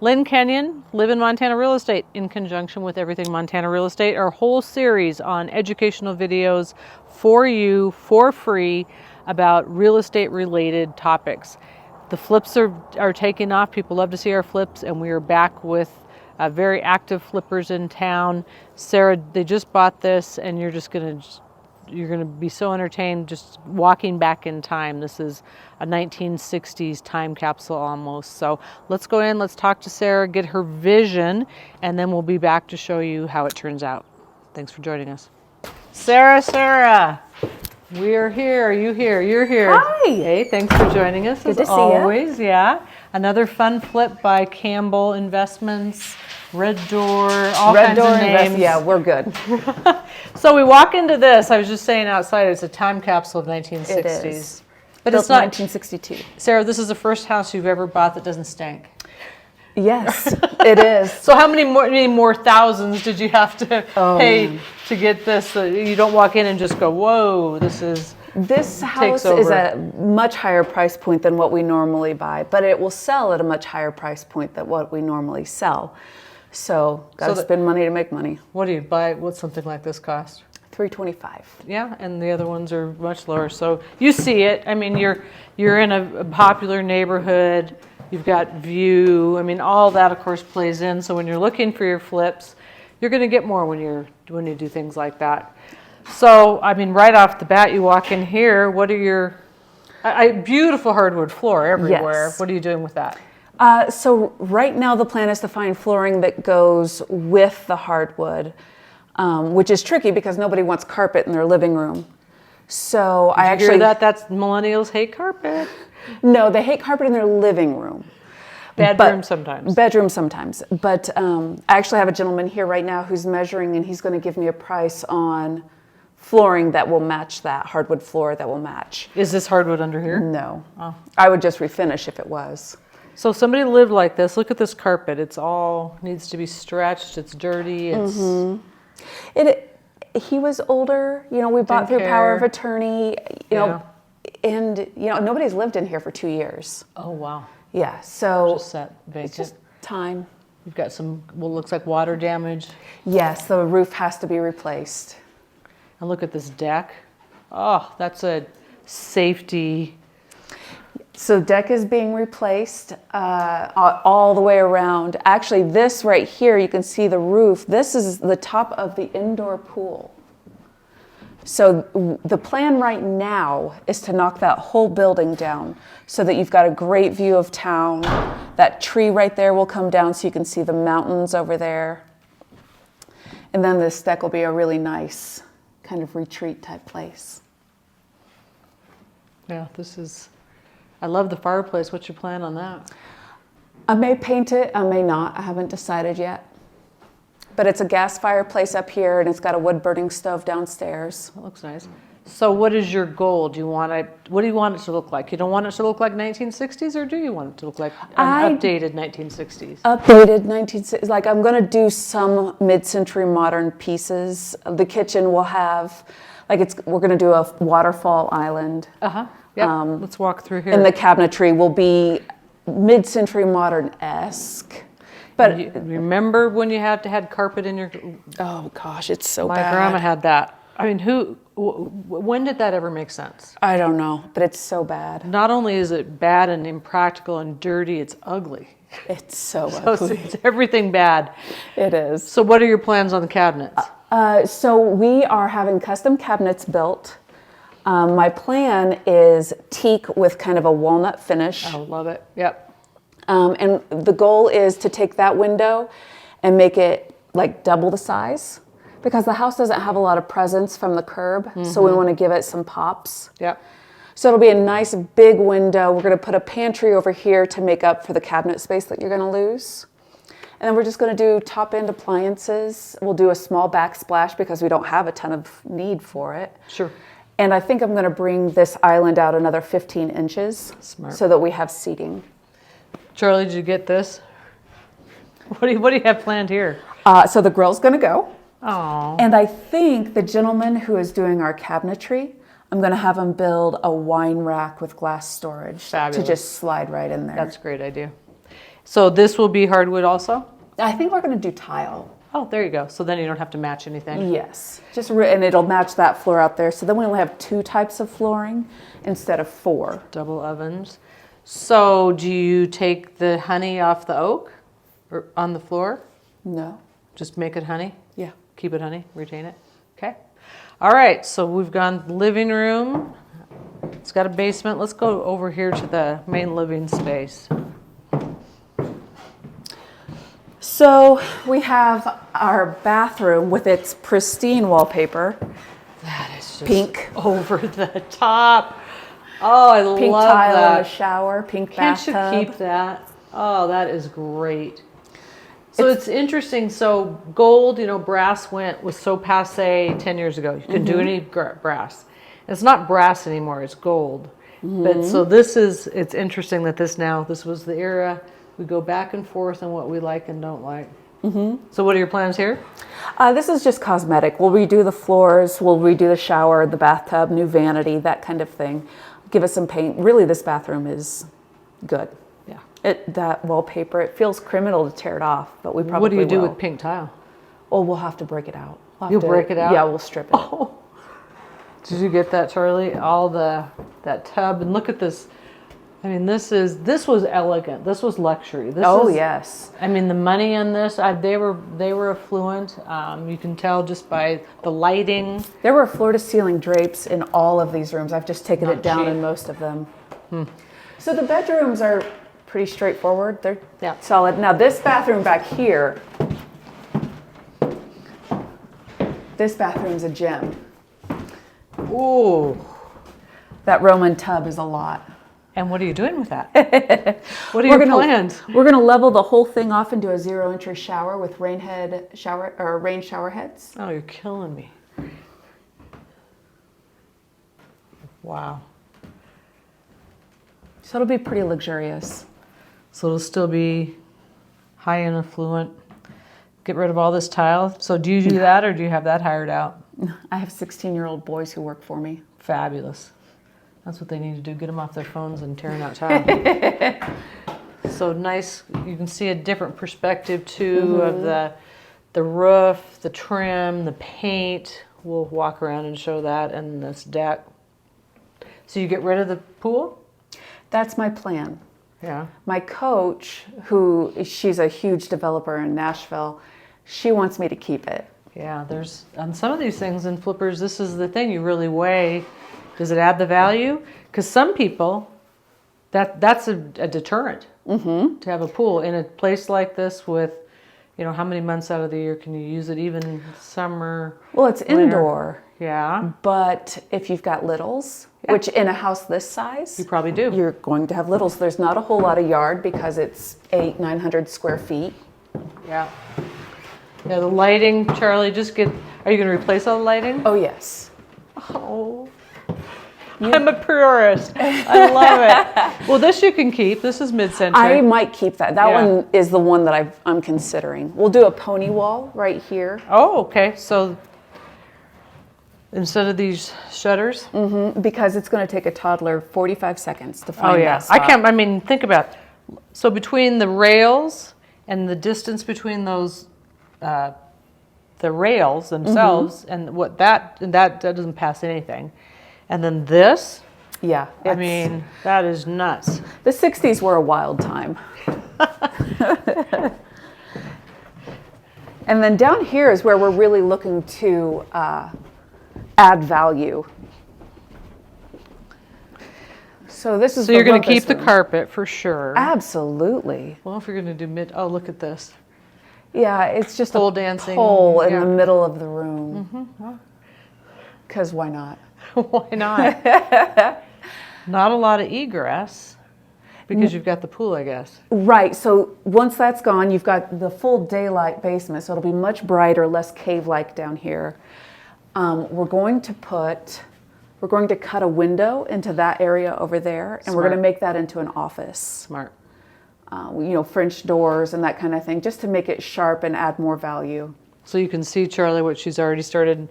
Lynn Kenyon, Live in Montana Real Estate, in conjunction with Everything Montana Real Estate, our whole series on educational videos for you for free about real estate related topics. The flips are taking off. People love to see our flips, and we are back with very active flippers in town. Sarah, they just bought this, and you're gonna be so entertained just walking back in time. This is a 1960s time capsule almost. So let's go in, let's talk to Sarah, get her vision, and then we'll be back to show you how it turns out. Thanks for joining us. Sarah, we're here. Are you here? You're here. Hi. Hey, thanks for joining us. Good to see you. Always, yeah. Another fun flip by Campbell Investments, Red Door, all kinds of names. Yeah, we're good. So we walk into this. I was just saying outside, it's a time capsule of 1960s. It is. But Built it's not 1962. Sarah, this is the first house you've ever bought that doesn't stink. Yes, it is. So how many more thousands did you have to pay to get this? So you don't walk in and just go, whoa, This house is a much higher price point than what we normally buy, but it will sell at a much higher price point than what we normally sell. So gotta spend money to make money. What do you buy? What's something like this cost? $325. Yeah, and the other ones are much lower. So you see it. I mean, you're in a popular neighborhood. You've got view. I mean, all that of course plays in. So when you're looking for your flips, you're going to get more when you do things like that. So I mean, right off the bat, you walk in here. What are your beautiful hardwood floor everywhere? Yes. What are you doing with that? So right now the plan is to find flooring that goes with the hardwood, which is tricky because nobody wants carpet in their living room. So Did you hear that? That's millennials hate carpet. No, they hate carpet in their living room. Bedroom sometimes. Bedroom sometimes. But I actually have a gentleman here right now who's measuring, and he's going to give me a price on flooring that will match that, hardwood floor that will match. Is this hardwood under here? No. Oh. I would just refinish if it was. So somebody lived like this. Look at this carpet. It's all needs to be stretched. It's dirty. It's He was older. You know, we bought through power of attorney. You know, and you know nobody's lived in here for 2 years. Oh wow. Yeah. So just that vacant. It's just time. You've got some what looks like water damage. Yes, the roof has to be replaced. And look at this deck. Oh, that's a safety. So deck is being replaced all the way around. Actually, this right here, you can see the roof. This is the top of the indoor pool. So the plan right now is to knock that whole building down so that you've got a great view of town. That tree right there will come down so you can see the mountains over there. And then this deck will be a really nice kind of retreat type place. Yeah, I love the fireplace. What's your plan on that? I may paint it, I may not. I haven't decided yet. But it's a gas fireplace up here, and it's got a wood burning stove downstairs. That looks nice. So what is your goal? What do you want it to look like? You don't want it to look like 1960s, or do you want it to look like an updated 1960s? Updated 1960s. Like I'm going to do some mid-century modern pieces. The kitchen will have, we're going to do a waterfall island. Yeah. Let's walk through here. And the cabinetry will be mid-century modern-esque. But remember when you had carpet in your? Oh gosh, it's so bad. My grandma had that. I mean, when did that ever make sense? I don't know, but it's so bad. Not only is it bad and impractical and dirty, it's ugly. It's so ugly. It's everything bad. It is. So what are your plans on the cabinets? So we are having custom cabinets built. My plan is teak with kind of a walnut finish. I love it. Yep. And the goal is to take that window and make it like double the size because the house doesn't have a lot of presence from the curb. So we want to give it some pops. Yep. So it'll be a nice big window. We're going to put a pantry over here to make up for the cabinet space that you're going to lose. And then we're just going to do top end appliances. We'll do a small backsplash because we don't have a ton of need for it. Sure. And I think I'm going to bring this island out another 15 inches. Smart. So that we have seating. Charlie, did you get this? What do you have planned here? So the grill's going to go. Oh. And I think the gentleman who is doing our cabinetry, I'm going to have him build a wine rack with glass storage. Fabulous. To just slide right in there. That's a great idea. So this will be hardwood also? I think we're going to do tile. Oh, there you go. So then you don't have to match anything. Yes, and it'll match that floor out there. So then we only have 2 types of flooring instead of 4. Double ovens. So do you take the honey off the oak or on the floor? No. Just make it honey? Yeah. Keep it honey, retain it. Okay. All right, so we've gone living room. It's got a basement. Let's go over here to the main living space. So we have our bathroom with its pristine wallpaper. That is just pink. Over the top. Oh, I Pink love tile that. in the shower, pink Can't bathtub. you keep that? Oh, that is great. So it's interesting. So gold, brass was so passé 10 years ago. You couldn't do any brass. It's not brass anymore. It's gold. But so it's interesting that this was the era. We go back and forth on what we like and don't like. So what are your plans here? This is just cosmetic. We'll redo the floors. We'll redo the shower, the bathtub, new vanity, that kind of thing. Give us some paint. Really, this bathroom is good. Yeah. That wallpaper, it feels criminal to tear it off, but we probably What do you do will. with pink tile? Oh, we'll have to break it out. You'll break it out? Yeah, we'll strip it. Oh. Did you get that, Charlie? That tub, and look at this. I mean, this was elegant. This was luxury. Yes. I mean, the money on this, they were affluent. You can tell just by the lighting. There were floor-to-ceiling drapes in all of these rooms. I've just taken it down in most of them. So the bedrooms are pretty straightforward. They're solid. Now this bathroom back here, this bathroom's a gem. Ooh. That Roman tub is a lot. And what are you doing with that? What are your plans? We're going to level the whole thing off into a 0-inch shower with rain shower heads. Oh, you're killing me. Wow. So it'll be pretty luxurious. So it'll still be high and affluent. Get rid of all this tile. So do you do that, or do you have that hired out? I have 16-year-old boys who work for me. Fabulous. That's what they need to do. Get them off their phones and tearing out tile. So nice. You can see a different perspective too of the roof, the trim, the paint. We'll walk around and show that, and this deck. So you get rid of the pool? That's my plan. Yeah. My coach, she's a huge developer in Nashville, she wants me to keep it. Yeah, there's on some of these things in flippers, this is the thing you really weigh. Does it add the value? Because some people, that's a deterrent to have a pool in a place like this with, how many months out of the year can you use it? Even summer. Well, it's winter. indoor. Yeah. But if you've got littles, which in a house this size, you probably do. You're going to have littles. There's not a whole lot of yard because it's 900 square feet. Yeah. Yeah, the lighting, Charlie, are you going to replace all the lighting? Oh, yes. Oh. I'm a purist. I love it. Well, this you can keep. This is mid-century. I might keep that. That one is the one that I'm considering. We'll do a pony wall right here. Oh, okay. So instead of these shutters? Because it's going to take a toddler 45 seconds to find that spot. Think about it. So between the rails and the distance between those, the rails themselves, and what that doesn't pass anything. And then this, yeah, that is nuts. The 60s were a wild time. And then down here is where we're really looking to add value. So this is. So you're going to keep the carpet for sure. Absolutely. Well, if you're going to do look at this. Yeah, it's just pole a dancing pole in the middle of the room. Because why not? Why not? Not a lot of egress because you've got the pool, I guess. Right. So once that's gone, you've got the full daylight basement. So it'll be much brighter, less cave-like down here. We're going to cut a window into that area over there, and we're going to make that into an office. Smart. French doors and that kind of thing, just to make it sharp and add more value. So you can see, Charlie, what she's already started.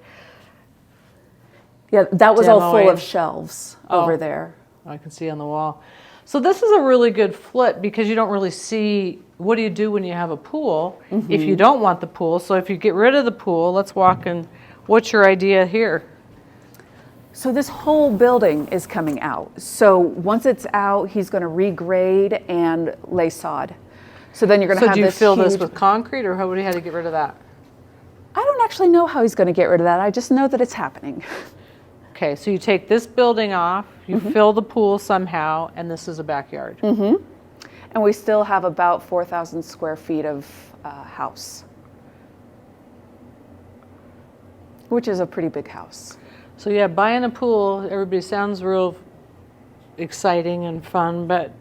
Yeah, that was all full demoing. of shelves over there. I can see on the wall. So this is a really good flip because you don't really see, what do you do when you have a pool if you don't want the pool? So if you get rid of the pool, let's walk in. What's your idea here? So this whole building is coming out. So once it's out, he's going to regrade and lay sod. So then you're going to have So do you this fill this huge- with concrete, or how would you have to get rid of that? I don't actually know how he's going to get rid of that. I just know that it's happening. Okay, so you take this building off, you fill the pool somehow, and this is a backyard. And we still have about 4,000 square feet of house, which is a pretty big house. So yeah, buying a pool, everybody sounds real exciting and fun, but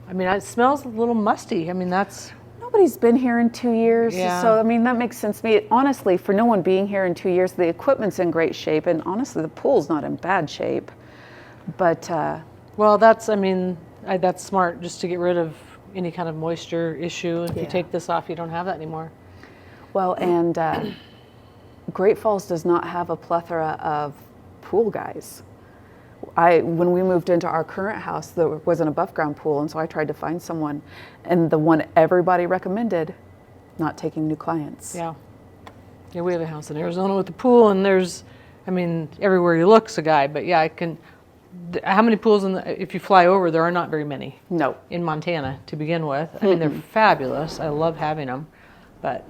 I mean, it smells a little musty. I mean, that's... Nobody's been here in 2 years, Yeah. so I mean, that makes sense to me. Honestly, for no one being here in 2 years, the equipment's in great shape, and honestly, the pool's not in bad shape. But Well, that's, I mean, that's smart, just to get rid of any kind of moisture issue. If you Yeah. take this off, you don't have that anymore. well, and Great Falls does not have a plethora of pool guys. When we moved into our current house, there was an above ground pool, and so I tried to find someone, and the one everybody recommended, not taking new clients. Yeah. Yeah, we have a house in Arizona with a pool, and there's, I mean, everywhere you look's a guy. But yeah, I can. How many pools if you fly over? There are not very many. No. In Montana to begin with. I mean, they're fabulous. I love having them, but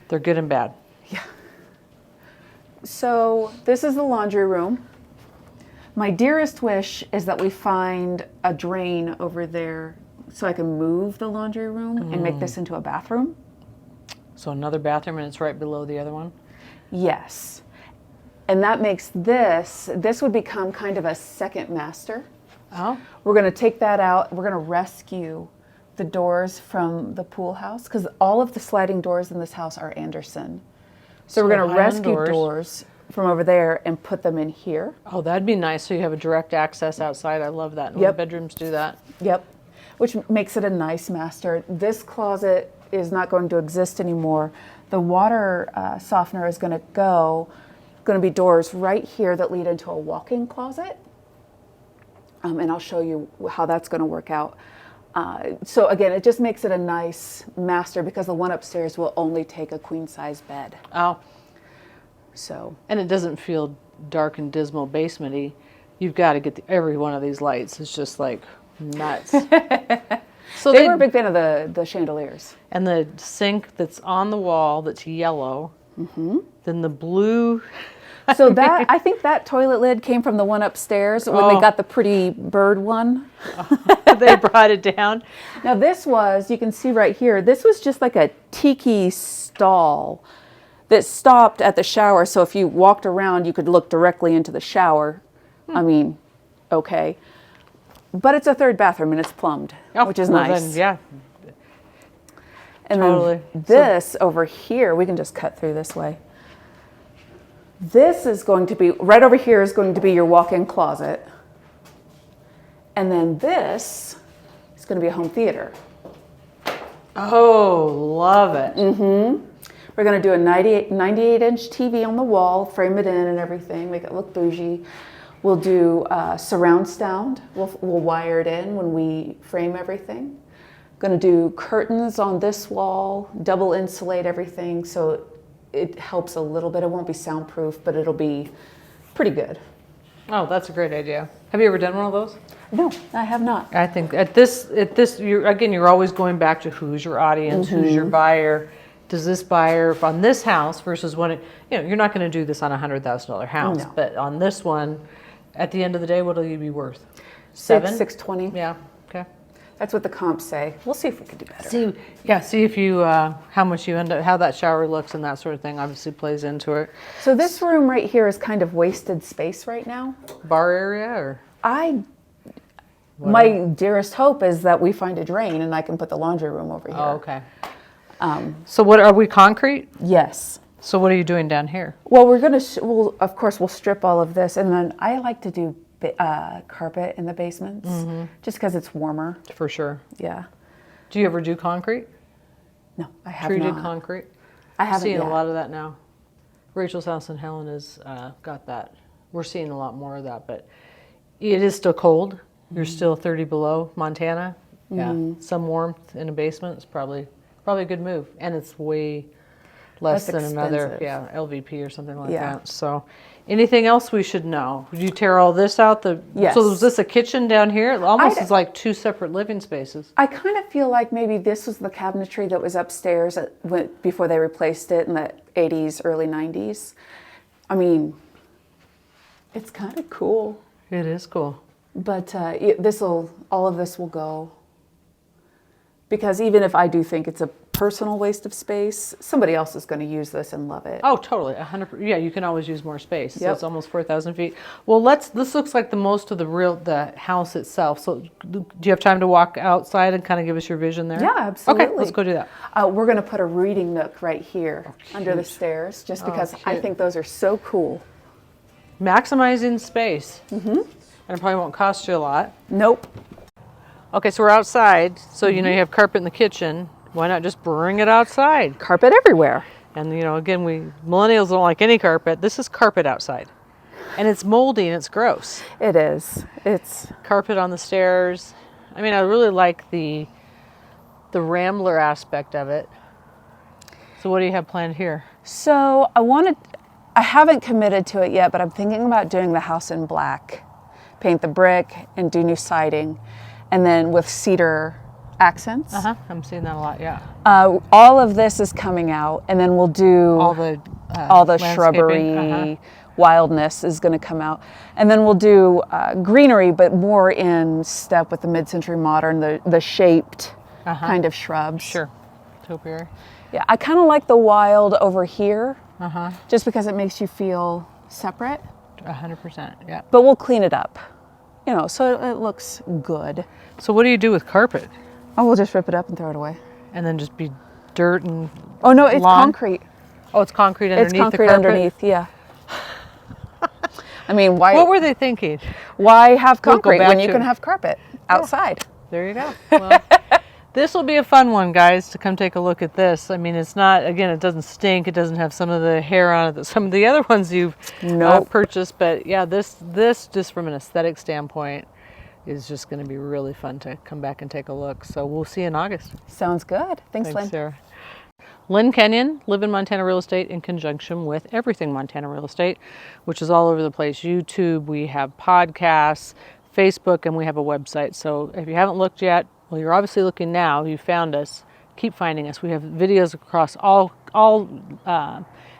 they're good and bad. Yeah. So this is the laundry room. My dearest wish is that we find a drain over there so I can move the laundry room and make this into a bathroom. So another bathroom, and it's right below the other one. Yes. And that makes this would become kind of a second master. Oh. We're going to take that out. We're going to rescue the doors from the pool house because all of the sliding doors in this house are Anderson. So we're going to high-end rescue doors from over there and put them in here. Oh, that'd be nice. So you have a direct access outside. I love that. Yep. Bedrooms do that. Yep. Which makes it a nice master. This closet is not going to exist anymore. The water softener is going to be doors right here that lead into a walk-in closet. And I'll show you how that's going to work out. So again, it just makes it a nice master because the one upstairs will only take a queen-size bed. Oh. So. And it doesn't feel dark and dismal basement-y. You've got to get every one of these lights. It's just like nuts. So they were a big fan of the chandeliers. And the sink that's on the wall that's yellow. Then the blue. So that I think that toilet lid came from the one upstairs when they got the pretty bird one. They brought it down. Now this was, you can see right here, this was just like a tiki stall that stopped at the shower. So if you walked around, you could look directly into the shower. I mean, okay. But it's a third bathroom and it's plumbed, which is well nice. Then, yeah. And Totally. then this over here, we can just cut through this way. This is going to be, right over here is going to be your walk-in closet. And then this is going to be a home theater. Oh, love it. We're going to do a 98-inch TV on the wall, frame it in and everything, make it look bougie. We'll do surround sound. We'll wire it in when we frame everything. Going to do curtains on this wall, double insulate everything so it helps a little bit. It won't be soundproof, but it'll be pretty good. Oh, that's a great idea. Have you ever done one of those? No, I have not. I think at this, you're always going back to who's your audience, who's your buyer. Does this buyer on this house versus when you're not going to do this on a $100,000 house, No. but on this one, at the end of the day, what will you be worth? 620. Yeah. Okay. That's what the comps say. We'll see if we can do better. See if you how much you end up, how that shower looks and that sort of thing obviously plays into it. So this room right here is kind of wasted space right now. Bar area or My dearest hope is that we find a drain and I can put the laundry room over here. Oh, okay. So what are we concrete? Yes. So what are you doing down here? Well, we're gonna. Of course, we'll strip all of this, and then I like to do carpet in the basements, just because it's warmer. For sure. Yeah. Do you ever do concrete? No, I have Treated not. concrete? I haven't Seeing yet. a lot of that now. Rachel's house in Helen has got that. We're seeing a lot more of that, but it is still cold. You're still 30 below Montana. Yeah, some warmth in a basement is probably a good move, and it's way less That's than another expensive. LVP or something like Yeah. that. So, anything else we should know? Did you tear all this out? Yes. So was this a kitchen down here? It almost I- is like two separate living spaces. I kind of feel like maybe this was the cabinetry that was upstairs before they replaced it in the 80s, early 90s. I mean, it's kind of cool. It is cool. But all of this will go. Because even if I do think it's a personal waste of space, somebody else is going to use this and love it. Oh, totally, 100%. Yeah, you can always use more space. So Yep. it's almost 4,000 feet. Well, this looks like the most of the house itself. So do you have time to walk outside and kind of give us your vision there? Yeah, absolutely. Okay, let's go do that. We're going to put a reading nook right here under the stairs, just because I cute. think those are so cool. Maximizing space. Mm-hmm. And it probably won't cost you a lot. Nope. Okay, so we're outside. So, you have carpet in the kitchen. Why not just bring it outside? Carpet everywhere. And, again, millennials don't like any carpet. This is carpet outside. And it's moldy and it's gross. It is. It's Carpet on the stairs. I mean, I really like the Rambler aspect of it. So what do you have planned here? so I haven't committed to it yet, but I'm thinking about doing the house in black. Paint the brick and do new siding, and then with cedar accents. I'm seeing that a lot, yeah. All of this is coming out, and then we'll do All the landscaping, shrubbery, wildness is going to come out, and then we'll do greenery, but more in step with the mid-century modern, the shaped kind of shrubs. Sure. Topiary. Yeah, I kind of like the wild over here, just because it makes you feel separate. 100%, yeah. But we'll clean it up, so it looks good. So what do you do with carpet? Oh, we'll just rip it up and throw it away. And then just be dirt and Oh no, it's lawn? concrete. Oh, it's concrete underneath It's concrete the carpet? underneath, yeah. I mean, why? What were they thinking? Why have We'll go concrete back when you to- can have carpet outside? There you go. Well, this will be a fun one, guys, to come take a look at this. I mean, it's not, again, it doesn't stink. It doesn't have some of the hair on it that some of the other ones you've Nope. purchased. But yeah, this just from an aesthetic standpoint is just going to be really fun to come back and take a look. So we'll see you in August. Sounds good. Thanks, Lynn. Sarah. Lynn Kenyon, Live in Montana Real Estate, in conjunction with Everything Montana Real Estate, which is all over the place. YouTube, we have podcasts, Facebook, and we have a website. So if you haven't looked yet, well, you're obviously looking now. You found us. Keep finding us. We have videos across all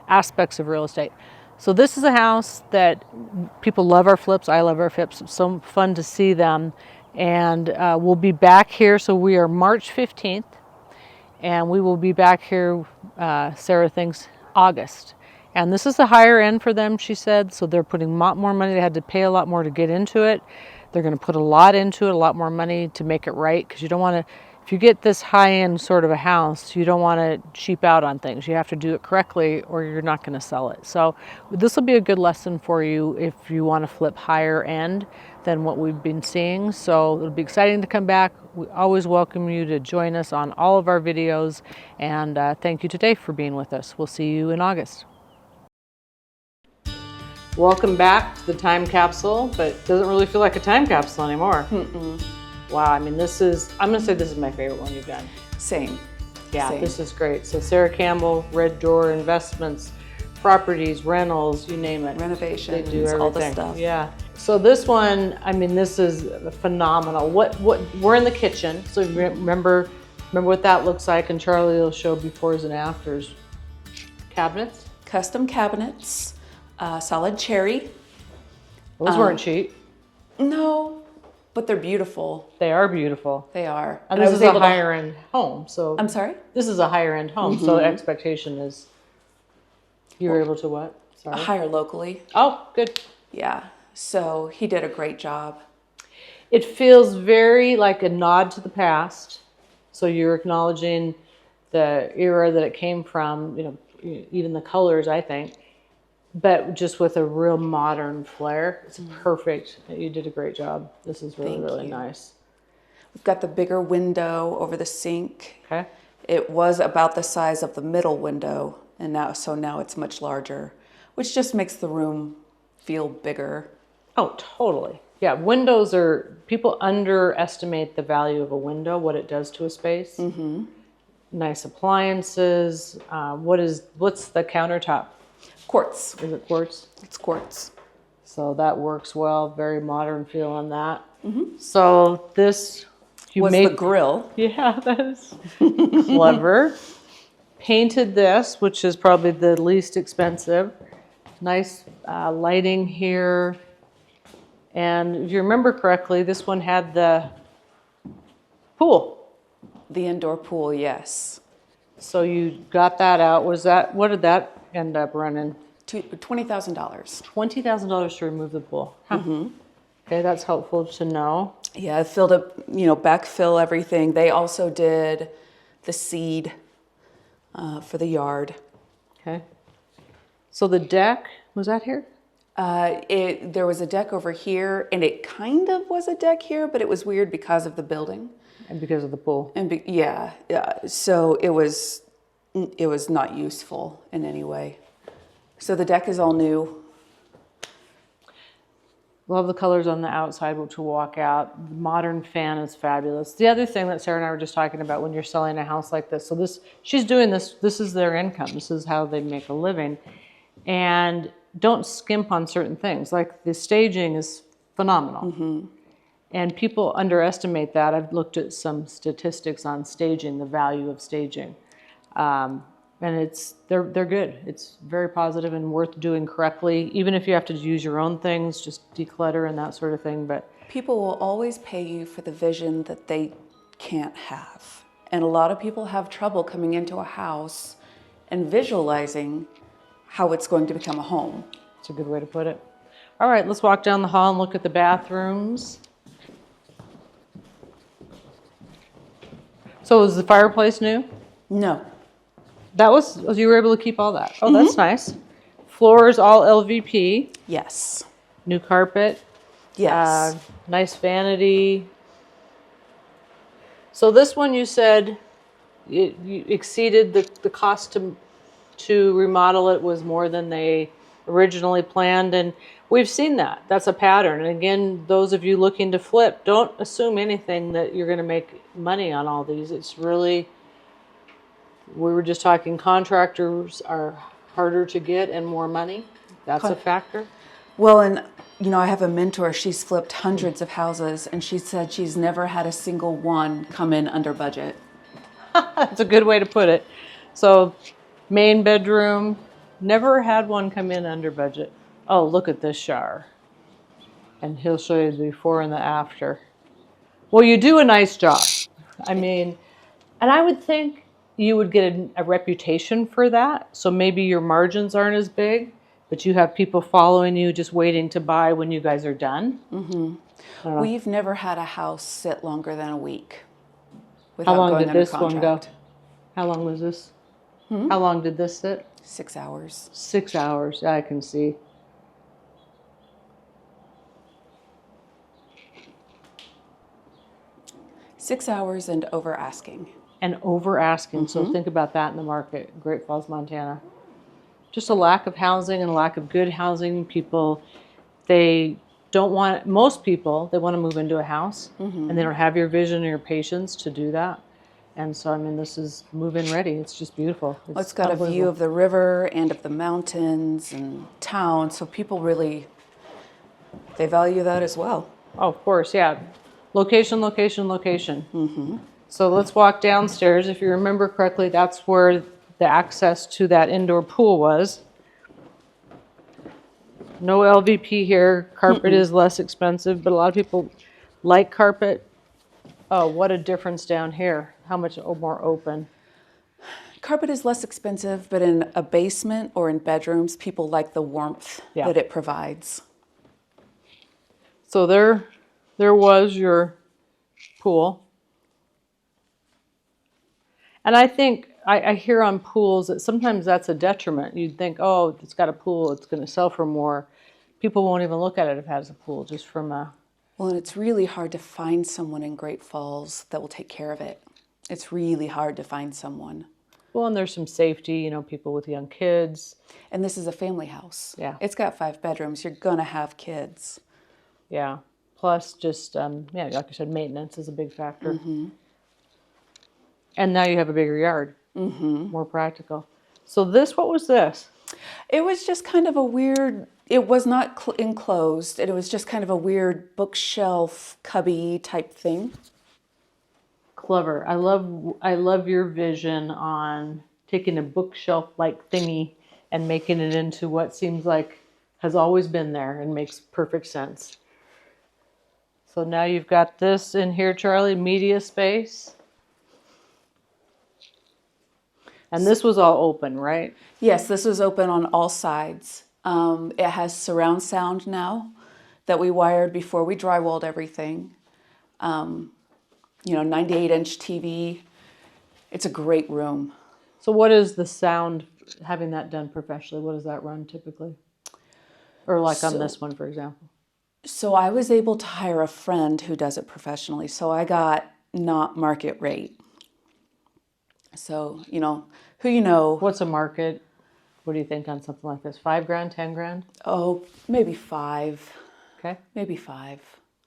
aspects of real estate. So this is a house that people love our flips. I love our flips. It's so fun to see them. And we'll be back here. So we are March 15th. And we will be back here, Sarah thinks, August. And this is the higher end for them, she said. So they're putting a lot more money. They had to pay a lot more to get into it. They're going to put a lot into it, a lot more money to make it right. Because you don't want to, if you get this high-end sort of a house, you don't want to cheap out on things. You have to do it correctly or you're not going to sell it. So this will be a good lesson for you if you want to flip higher end than what we've been seeing. So it'll be exciting to come back. We always welcome you to join us on all of our videos. And thank you today for being with us. We'll see you in August. Welcome back to the time capsule, but it doesn't really feel like a time capsule anymore. Wow, I mean, I'm going to say this is my favorite one you've done. Same. Yeah, Same. This is great. So Sarah Campbell, Red Door Investments, properties, rentals, you name it. Renovations, They do everything. all the stuff. Yeah. So this one, I mean, this is phenomenal. What we're in the kitchen. So remember what that looks like, and Charlie will show befores and afters. Cabinets. Custom cabinets, solid cherry. Those weren't cheap. No, but they're beautiful. They are beautiful. They are. And I this was is a able to- higher end home. So I'm sorry? this is a higher end home. So the expectation is you were able to what? Sorry. Hire locally. Oh, good. Yeah. So he did a great job. It feels very like a nod to the past. So you're acknowledging the era that it came from, even the colors, I think, but just with a real modern flair. It's perfect. You did a great job. This is really, Thank really you. nice. We've got the bigger window over the sink. Okay. It was about the size of the middle window, and now it's much larger, which just makes the room feel bigger. Oh, totally. Yeah, windows are, people underestimate the value of a window, what it does to a space. Mm-hmm. Nice appliances. What's the countertop? Quartz. Is it quartz? It's quartz. So that works well. Very modern feel on that. Mm-hmm. So this The grill. Yeah, that is clever. Painted this, which is probably the least expensive. Nice lighting here. And if you remember correctly, this one had the pool. The indoor pool, yes. So you got that out. What did that end up running? $20,000. $20,000 to remove the pool. Huh. Mm-hmm. Okay, that's helpful to know. Yeah, I filled up, backfill everything. They also did the seed for the yard. Okay. So the deck, was that here? There was a deck over here, and it kind of was a deck here, but it was weird because of the building. And because of the pool. And yeah. So it was not useful in any way. So the deck is all new. Love the colors on the outside, which will walk out. The modern fan is fabulous. The other thing that Sarah and I were just talking about when you're selling a house like this, so she's doing this, this is their income. This is how they make a living. And don't skimp on certain things. Like the staging is phenomenal. Mm-hmm. And people underestimate that. I've looked at some statistics on staging, the value of staging. And they're good. It's very positive and worth doing correctly. Even if you have to use your own things, just declutter and that sort of thing. But people will always pay you for the vision that they can't have. And a lot of people have trouble coming into a house and visualizing how it's going to become a home. That's a good way to put it. All right, let's walk down the hall and look at the bathrooms. So is the fireplace new? No. You were able to keep all that. Oh, mm-hmm. That's nice. Floors all LVP. Yes. New carpet. Yes. Nice vanity. So this one you said you exceeded the cost to remodel it was more than they originally planned, and we've seen that. That's a pattern. And again, those of you looking to flip, don't assume anything that you're going to make money on all these. It's really, we were just talking, contractors are harder to get and more money. That's a factor. Well, and I have a mentor, she's flipped hundreds of houses, and she said she's never had a single one come in under budget. That's a good way to put it. So main bedroom, never had one come in under budget. Oh, look at this shower. And he'll show you the before and the after. Well, you do a nice job. I mean, and I would think you would get a reputation for that. So maybe your margins aren't as big, but you have people following you just waiting to buy when you guys are done. Mm-hmm. We've never had a house sit longer than a week without going under contract. How long did this one go? How long was this? How long did this sit? 6 hours. 6 hours, I can see. $6 hours and over asking. And over asking, so think about that in the market, Great Falls, Montana. Just a lack of housing and a lack of good housing. People, most people, they want to move into a house and they don't have your vision or your patience to do that. And so, I mean, this is move-in ready. It's just beautiful. It's got a view of the river and of the mountains and town. So people really, they value that as well. Oh, of course, yeah. Location, location, location. Mm-hmm. So let's walk downstairs. If you remember correctly, that's where the access to that indoor pool was. No LVP here. Carpet is less expensive, but a lot of people like carpet. Oh, what a difference down here. How much more open. Carpet is less expensive, but in a basement or in bedrooms, people like the warmth that it provides. So there was your pool. And I think, I hear on pools that sometimes that's a detriment. You'd think, oh, it's got a pool, it's going to sell for more. People won't even look at it if it has a pool, just from a... Well, and it's really hard to find someone in Great Falls that will take care of it. It's really hard to find someone. Well, and there's some safety, people with young kids. And this is a family house. Yeah. It's got 5 bedrooms. You're going to have kids. Yeah. Plus just, yeah, like I said, maintenance is a big factor. And now you have a bigger yard, more practical. So this, what was this? It was just kind of a weird, it was not enclosed. It was just kind of a weird bookshelf cubby type thing. Clever. I love your vision on taking a bookshelf-like thingy and making it into what seems like has always been there and makes perfect sense. So now you've got this in here, Charlie, media space. And this was all open, right? Yes, this was open on all sides. It has surround sound now that we wired before we drywalled everything. 98-inch TV. It's a great room. So what is the sound, having that done professionally, what does that run typically? Or like on this one, for example? So I was able to hire a friend who does it professionally. So I got not market rate. So, who you know. What's a market? What do you think on something like this? $5,000, $10,000? Oh, maybe 5. Okay. Maybe 5.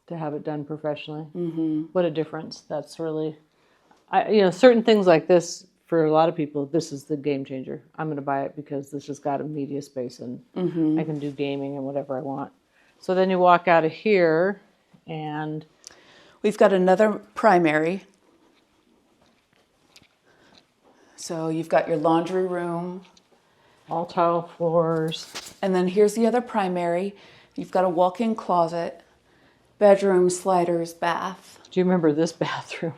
To have it done professionally. What a difference. That's really, certain things like this, for a lot of people, this is the game changer. I'm going to buy it because this has got a media space and I can do gaming and whatever I want. So then you walk out of here and... We've got another primary. So you've got your laundry room. All tile floors. And then here's the other primary. You've got a walk-in closet, bedroom, sliders, bath. Do you remember this bathroom?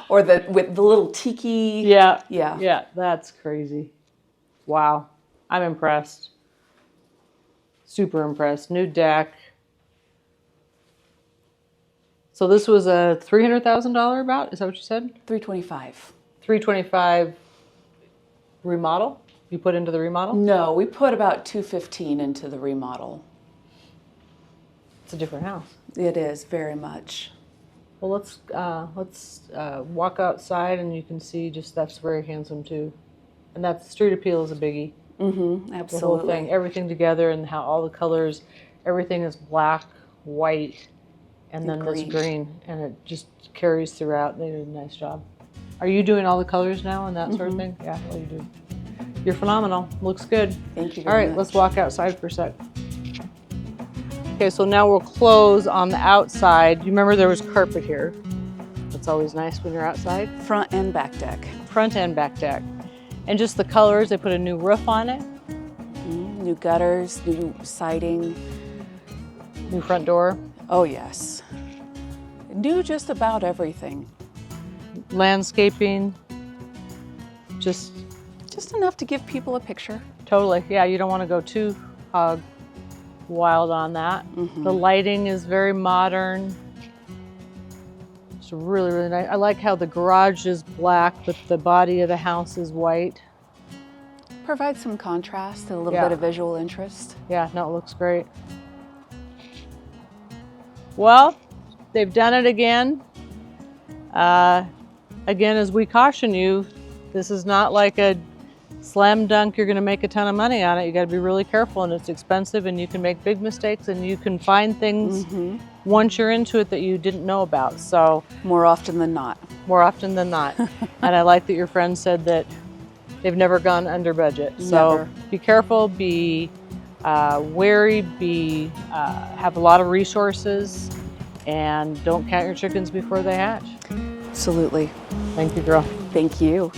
Or with the little tiki. Yeah. Yeah. Yeah, that's crazy. Wow. I'm impressed. Super impressed. New deck. So this was a $300,000 about? Is that what you said? $325,000. $325,000 remodel? You put into the remodel? No, we put about $215,000 into the remodel. It's a different house. It is very much. Well, let's walk outside and you can see just that's very handsome too. And that street appeal is a biggie. Absolutely. The whole thing, everything together and how all the colors, everything is black, white, and then this green. And it just carries throughout. They did a nice job. Are you doing all the colors now and that sort of thing? Yeah, well, you do. You're phenomenal. Looks good. Thank you All very right, much. let's walk outside for a sec. Okay, so now we'll close on the outside. You remember there was carpet here. That's always nice when you're outside. Front and back deck. Front and back deck. And just the colors, they put a new roof on it. New gutters, new siding. New front door. Oh, yes. New just about everything. Landscaping. Just enough to give people a picture. Totally. Yeah, you don't want to go too hog wild on that. The lighting is very modern. It's really, really nice. I like how the garage is black, but the body of the house is white. Provide some contrast and a little bit of visual interest. Yeah, no, it looks great. Well, they've done it again. Again, as we caution you, this is not like a slam dunk, you're going to make a ton of money on it. You got to be really careful, and it's expensive, and you can make big mistakes, and you can find things once you're into it that you didn't know about. So more often than not. More often than not. And I like that your friend said that they've never gone under budget. So be careful, be wary, have a lot of resources, and don't count your chickens before they hatch. Absolutely. Thank you, girl. Thank you.